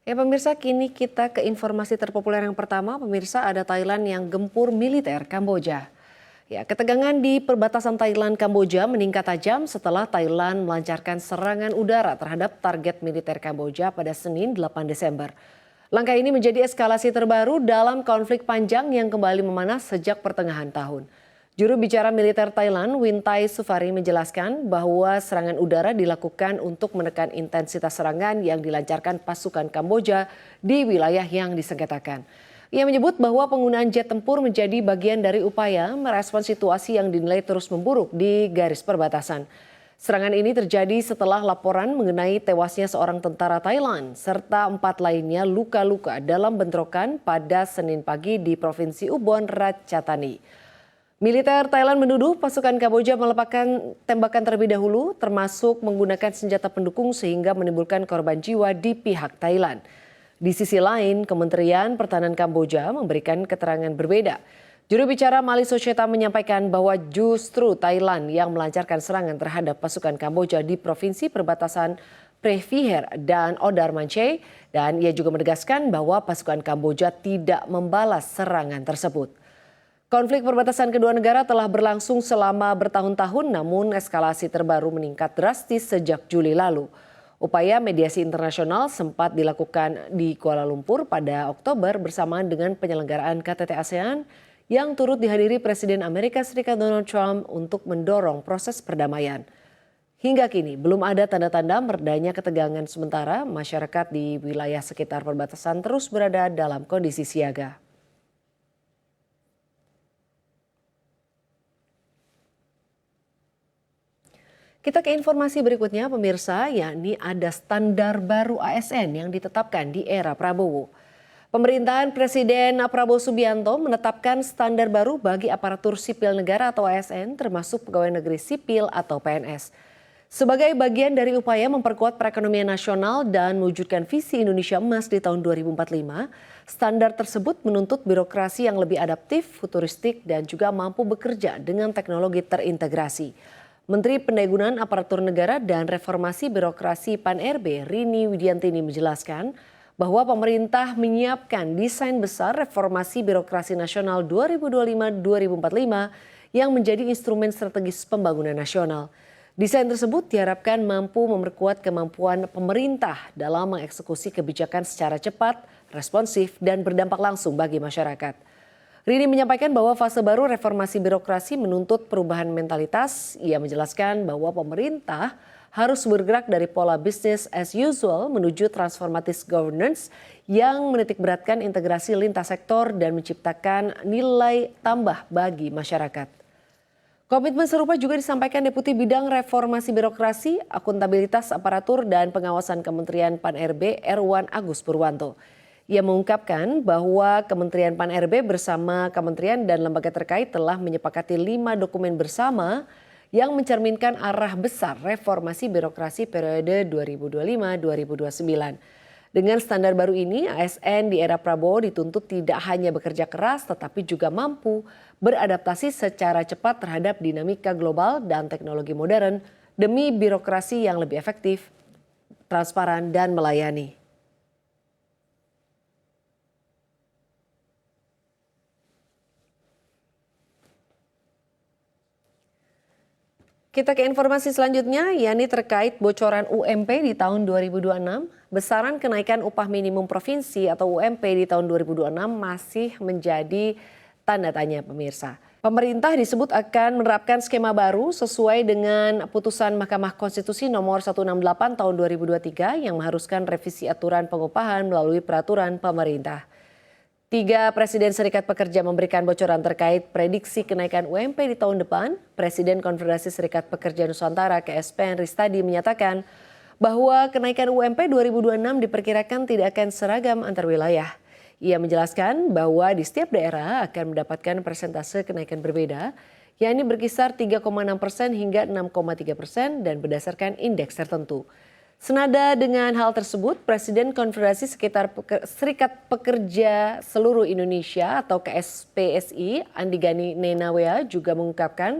Ya pemirsa, kini kita ke informasi terpopuler yang pertama. Pemirsa, ada Thailand yang gempur militer Kamboja. Ya, ketegangan di perbatasan Thailand-Kamboja meningkat tajam setelah Thailand melancarkan serangan udara terhadap target militer Kamboja pada Senin 8 Desember. Langkah ini menjadi eskalasi terbaru dalam konflik panjang yang kembali memanas sejak pertengahan tahun. Juru bicara militer Thailand, Wintai Sufari menjelaskan bahwa serangan udara dilakukan untuk menekan intensitas serangan yang dilancarkan pasukan Kamboja di wilayah yang disengketakan. Ia menyebut bahwa penggunaan jet tempur menjadi bagian dari upaya merespons situasi yang dinilai terus memburuk di garis perbatasan. Serangan ini terjadi setelah laporan mengenai tewasnya seorang tentara Thailand serta 4 lainnya luka-luka dalam bentrokan pada Senin pagi di Provinsi Ubon Ratchathani. Militer Thailand menuduh pasukan Kamboja melepaskan tembakan terlebih dahulu, termasuk menggunakan senjata pendukung sehingga menimbulkan korban jiwa di pihak Thailand. Di sisi lain, Kementerian Pertahanan Kamboja memberikan keterangan berbeda. Juru bicara Mali Socheta menyampaikan bahwa justru Thailand yang melancarkan serangan terhadap pasukan Kamboja di provinsi perbatasan Previher dan Odar Manche, dan ia juga menegaskan bahwa pasukan Kamboja tidak membalas serangan tersebut. Konflik perbatasan kedua negara telah berlangsung selama bertahun-tahun, namun eskalasi terbaru meningkat drastis sejak Juli lalu. Upaya mediasi internasional sempat dilakukan di Kuala Lumpur pada Oktober bersamaan dengan penyelenggaraan KTT ASEAN yang turut dihadiri Presiden Amerika Serikat Donald Trump untuk mendorong proses perdamaian. Hingga kini belum ada tanda-tanda meredanya ketegangan, sementara masyarakat di wilayah sekitar perbatasan terus berada dalam kondisi siaga. Kita ke informasi berikutnya pemirsa, yakni ada standar baru ASN yang ditetapkan di era Prabowo. Pemerintahan Presiden Prabowo Subianto menetapkan standar baru bagi aparatur sipil negara atau ASN termasuk pegawai negeri sipil atau PNS. Sebagai bagian dari upaya memperkuat perekonomian nasional dan mewujudkan visi Indonesia Emas di tahun 2045, standar tersebut menuntut birokrasi yang lebih adaptif, futuristik, dan juga mampu bekerja dengan teknologi terintegrasi. Menteri Pendayagunaan Aparatur Negara dan Reformasi Birokrasi PAN-RB Rini Widiantini menjelaskan bahwa pemerintah menyiapkan desain besar reformasi birokrasi nasional 2025-2045 yang menjadi instrumen strategis pembangunan nasional. Desain tersebut diharapkan mampu memperkuat kemampuan pemerintah dalam mengeksekusi kebijakan secara cepat, responsif, dan berdampak langsung bagi masyarakat. Rini menyampaikan bahwa fase baru reformasi birokrasi menuntut perubahan mentalitas. Ia menjelaskan bahwa pemerintah harus bergerak dari pola business as usual menuju transformative governance yang menitikberatkan integrasi lintas sektor dan menciptakan nilai tambah bagi masyarakat. Komitmen serupa juga disampaikan Deputi Bidang Reformasi Birokrasi, Akuntabilitas Aparatur dan Pengawasan Kementerian PAN-RB Erwan Agus Purwanto. Ia mengungkapkan bahwa Kementerian PAN-RB bersama kementerian dan lembaga terkait telah menyepakati 5 dokumen bersama yang mencerminkan arah besar reformasi birokrasi periode 2025-2029. Dengan standar baru ini, ASN di era Prabowo dituntut tidak hanya bekerja keras tetapi juga mampu beradaptasi secara cepat terhadap dinamika global dan teknologi modern demi birokrasi yang lebih efektif, transparan, dan melayani. Kita ke informasi selanjutnya, yakni terkait bocoran UMP di tahun 2026. Besaran kenaikan upah minimum provinsi atau UMP di tahun 2026 masih menjadi tanda tanya pemirsa. Pemerintah disebut akan menerapkan skema baru sesuai dengan putusan Mahkamah Konstitusi nomor 168 tahun 2023 yang mengharuskan revisi aturan pengupahan melalui peraturan pemerintah. 3 Presiden Serikat Pekerja memberikan bocoran terkait prediksi kenaikan UMP di tahun depan. Presiden Konfederasi Serikat Pekerja Nusantara KSPN Ristadi menyatakan bahwa kenaikan UMP 2026 diperkirakan tidak akan seragam antar wilayah. Ia menjelaskan bahwa di setiap daerah akan mendapatkan persentase kenaikan berbeda, yakni berkisar 3,6% hingga 6,3% dan berdasarkan indeks tertentu. Senada dengan hal tersebut, Presiden Konfederasi Serikat Pekerja Seluruh Indonesia atau KSPSI, Andi Gani Nenawea juga mengungkapkan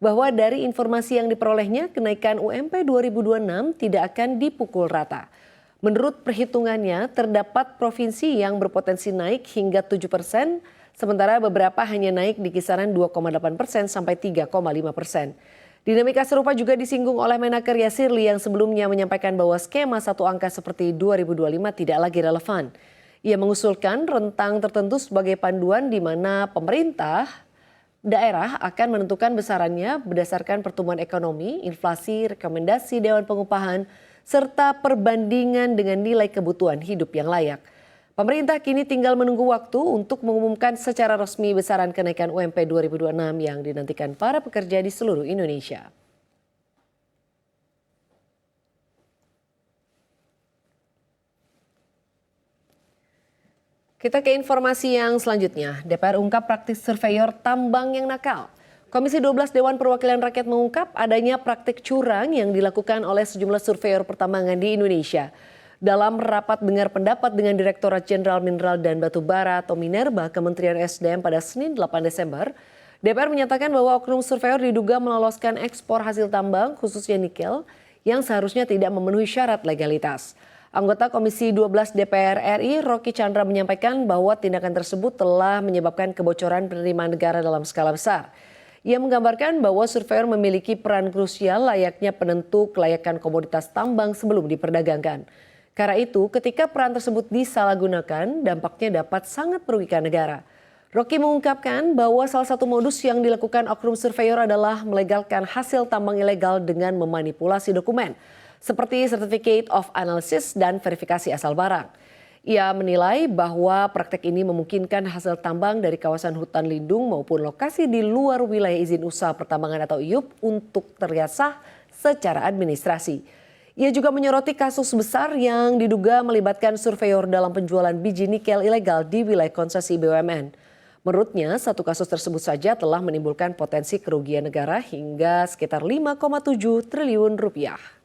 bahwa dari informasi yang diperolehnya kenaikan UMP 2026 tidak akan dipukul rata. Menurut perhitungannya, terdapat provinsi yang berpotensi naik hingga 7%, sementara beberapa hanya naik di kisaran 2,8% sampai 3,5%. Dinamika serupa juga disinggung oleh Menaker Yasirli yang sebelumnya menyampaikan bahwa skema satu angka seperti 2025 tidak lagi relevan. Ia mengusulkan rentang tertentu sebagai panduan di mana pemerintah daerah akan menentukan besarannya berdasarkan pertumbuhan ekonomi, inflasi, rekomendasi Dewan Pengupahan, serta perbandingan dengan nilai kebutuhan hidup yang layak. Pemerintah kini tinggal menunggu waktu untuk mengumumkan secara resmi besaran kenaikan UMP 2026 yang dinantikan para pekerja di seluruh Indonesia. Kita ke informasi yang selanjutnya. DPR ungkap praktik surveyor tambang yang nakal. Komisi 12 Dewan Perwakilan Rakyat mengungkap adanya praktik curang yang dilakukan oleh sejumlah surveyor pertambangan di Indonesia. Dalam rapat dengar pendapat dengan Direktorat Jenderal Mineral dan Batu Bara atau Minerba Kementerian SDM pada Senin 8 Desember, DPR menyatakan bahwa oknum surveyor diduga meloloskan ekspor hasil tambang khususnya nikel yang seharusnya tidak memenuhi syarat legalitas. Anggota Komisi 12 DPR RI Rocky Chandra menyampaikan bahwa tindakan tersebut telah menyebabkan kebocoran penerimaan negara dalam skala besar. Ia menggambarkan bahwa surveyor memiliki peran krusial layaknya penentu kelayakan komoditas tambang sebelum diperdagangkan. Karena itu, ketika peran tersebut disalahgunakan, dampaknya dapat sangat merugikan negara. Rocky mengungkapkan bahwa salah satu modus yang dilakukan oknum surveyor adalah melegalkan hasil tambang ilegal dengan memanipulasi dokumen, seperti Certificate of Analysis dan verifikasi asal barang. Ia menilai bahwa praktek ini memungkinkan hasil tambang dari kawasan hutan lindung maupun lokasi di luar wilayah izin usaha pertambangan atau IUP untuk terlihat sah secara administrasi. Ia juga menyoroti kasus besar yang diduga melibatkan surveyor dalam penjualan biji nikel ilegal di wilayah konsesi BUMN. Menurutnya, satu kasus tersebut saja telah menimbulkan potensi kerugian negara hingga sekitar 5,7 triliun rupiah.